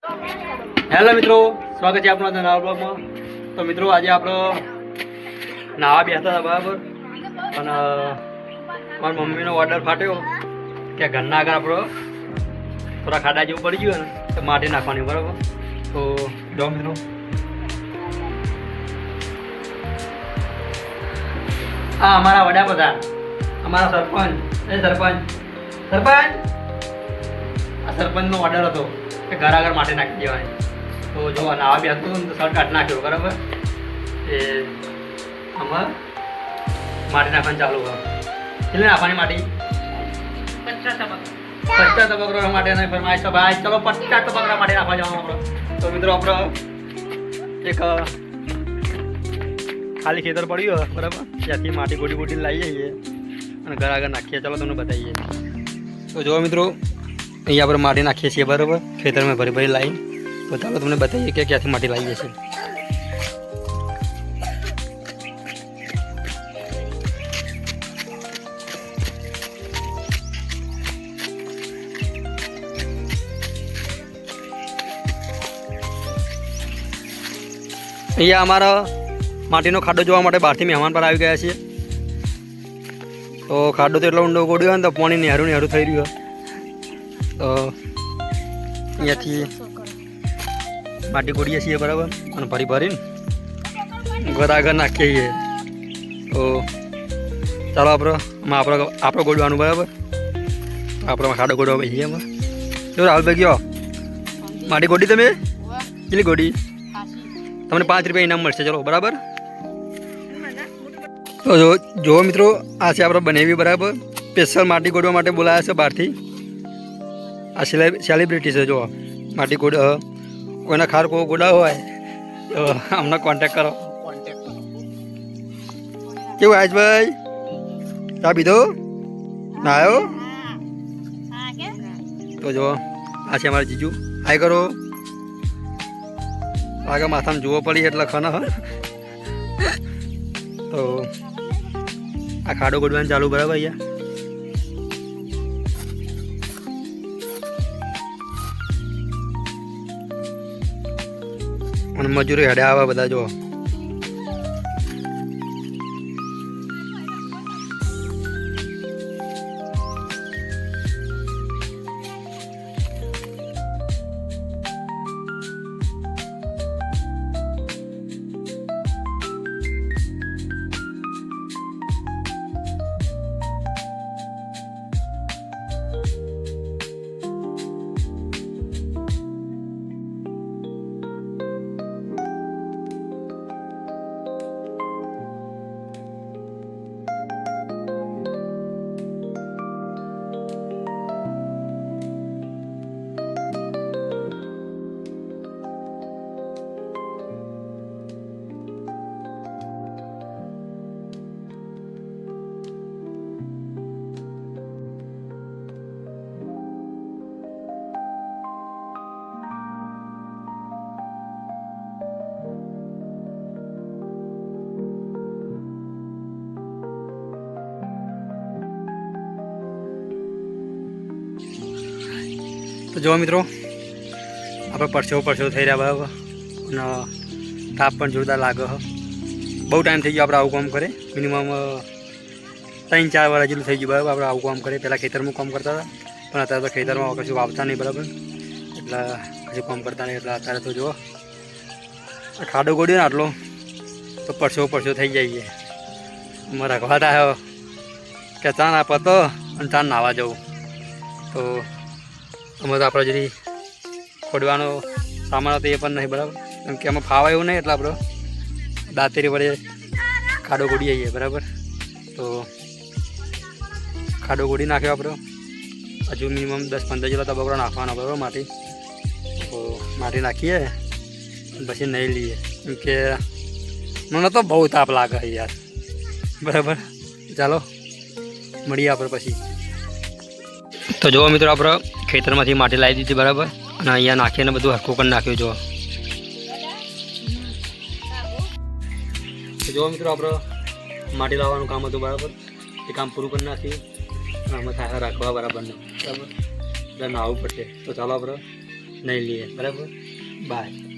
Hello મિત્રો, સ્વાગત છે આપણા નવા બ્લોગમાં. તો મિત્રો આજે આપણે નાવા બેસતા હતા બરાબર, અને મારી મમ્મીનો ઓર્ડર ફાટ્યો કે ઘરના આગળ આપણો થોડા ખાડા જેવું પડી ગયું ને તો માટી નાખવાની બરાબર. તો જો મિત્રો આ અમારા વડાપ્રધાન, અમારા સરપંચ સરપંચ આ સરપંચનો ઓર્ડર હતો કે ઘર આગળ માટી નાખી દેવાની. તો જો નાવા બી હતું તો સર કાઢ નાખ્યો બરાબર. એ આમાં માટી નાખવાનું ચાલુ કરો. એટલે નાખવાની માટી 50 તબકરા માટે નહીં ફરમાઈશ તો ભાઈ ચલો 50 તબકરા માટે નાખવા જવાનું આપણે. તો મિત્રો આપણે એક ખાલી ખેતર પડ્યું બરાબર, ત્યાંથી માટી ગોડી લાવી જઈએ અને ઘર આગળ નાખીએ. ચાલો તમને બતાવીએ. તો જો મિત્રો અહીંયા આપણે માટી નાખીએ છીએ બરાબર, ખેતરમાં ભરી લાવી. તો ચાલો તમને બતાવીએ કે ક્યાંથી માટી લાવીએ છીએ. અહીંયા અમારા માટીનો ખાડો જોવા માટે બહારથી મહેમાન પર આવી ગયા છીએ. તો ખાડો તો એટલો ઊંડો ગોડ્યો ને તો પાણી નેરું થઈ રહ્યું. તો અહીંયાથી માટી ગોડીએ છીએ બરાબર, અને ભરીને ઘર આગળ નાખીએ છીએ. તો ચાલો આપણે ગોડવાનું બરાબર. આપણે ખાડો ગોડવા બેસીએ એમાં. જો રાહુલભાઈ ગયો માટી ગોડી તમે કેટલી ગોડી? તમને 5 રૂપિયા ઇનામ મળશે. ચલો બરાબર. તો જો મિત્રો આ છે આપણે બનાવી બરાબર, સ્પેશિયલ માટી ગોડવા માટે બોલાયા છે બહારથી. આ સેલિબ્રિટી છે. જો માટી કોઈના ખાર કોઈ ગોડા હોય તો અમને કોન્ટેક્ટ કરો. કેવું આજભાઈ ચા પીધો ના આવ્યો? તો જો આ છે અમારા જીજુ. હાય કરો. આગળ માથામાં જોવો પડી એટલે ખાના હા. તો આ ખાડો ગોડવાનું ચાલુ બરાબર અહીંયા. અને મજૂરી હેડે આવા બધા જો. તો જો મિત્રો આપણે પરસેવો થઈ રહ્યા બરાબર, અને તાપ પણ જોરદાર લાગે. બહુ ટાઈમ થઈ ગયો આપણે આવું કામ કરે. મિનિમમ 3-4 વર્ષ જેટલું થઈ ગયું બરાબર આપણે આવું કામ કરીએ. પહેલાં ખેતરમાં કામ કરતા હતા, પણ અત્યારે તો ખેતરમાં કશું વાવતા નહીં બરાબર, એટલે કશું કામ કરતા નહીં. એટલે અત્યારે તો જુઓ ખાડો ગોડ્યો ને આટલો તો પરસેવો થઈ જાય. અમારે રખવા આવ્યો કે ચા ના પતો અને ચા નાવા જવું. તો અમે તો આપણે જરી ખોડવાનો સામાન હતો એ પણ નહીં બરાબર, કેમ કે એમાં ફાવા એવું નહીં. એટલે આપણે દાંતેરી વડે ખાડો ગોડી આવીએ બરાબર. તો ખાડો ગોડી નાખ્યો આપણે. હજુ મિનિમમ 10-15 જેટલા તબકરો નાખવાનો બરાબર માટી. તો માટી નાખીએ પછી નહીં લઈએ, કેમ કે મને તો બહુ તાપ લાગે યાર બરાબર. ચાલો મળીએ આપણે પછી. તો જુઓ મિત્રો આપણે ખેતરમાંથી માટી લાવી દીધી બરાબર, અને અહીંયા નાખીને બધું હરખું કરી નાખ્યું. જુઓ મિત્રો આપણે માટી લાવવાનું કામ હતું બરાબર, એ કામ પૂરું કરી નાખ્યું. આમાં થાય રાખવા બરાબર ને બરાબર, એટલે નાહવું પડશે. તો ચાલો આપણે નહીં લઈએ. બરાબર, બાય.